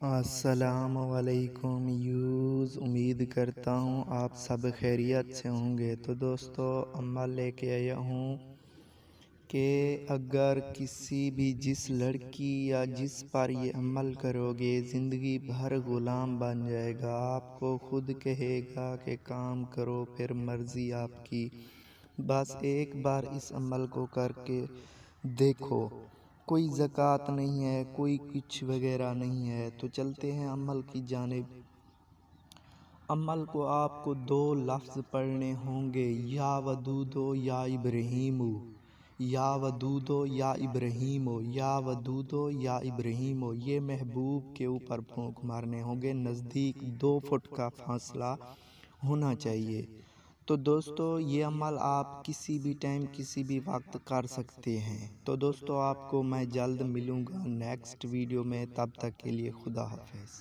السلام علیکم یوز، امید کرتا ہوں آپ سب خیریت سے ہوں گے۔ تو دوستو، عمل لے کے آیا ہوں کہ اگر کسی بھی جس لڑکی یا جس پر یہ عمل کرو گے زندگی بھر غلام بن جائے گا، آپ کو خود کہے گا کہ کام کرو، پھر مرضی آپ کی، بس ایک بار اس عمل کو کر کے دیکھو۔ کوئی زکوٰۃ نہیں ہے، کوئی کچھ وغیرہ نہیں ہے۔ تو چلتے ہیں عمل کی جانب۔ عمل کو آپ کو 2 لفظ پڑھنے ہوں گے، یا ودودو یا ابراہیمو، یا ودودو یا ابراہیمو، یا ودودو یا ابراہیمو۔ یہ محبوب کے اوپر پھونک مارنے ہوں گے، نزدیک 2 فٹ کا فاصلہ ہونا چاہیے۔ تو دوستو، یہ عمل آپ کسی بھی ٹائم کسی بھی وقت کر سکتے ہیں۔ تو دوستو، آپ کو میں جلد ملوں گا نیکسٹ ویڈیو میں، تب تک کے لیے خدا حافظ۔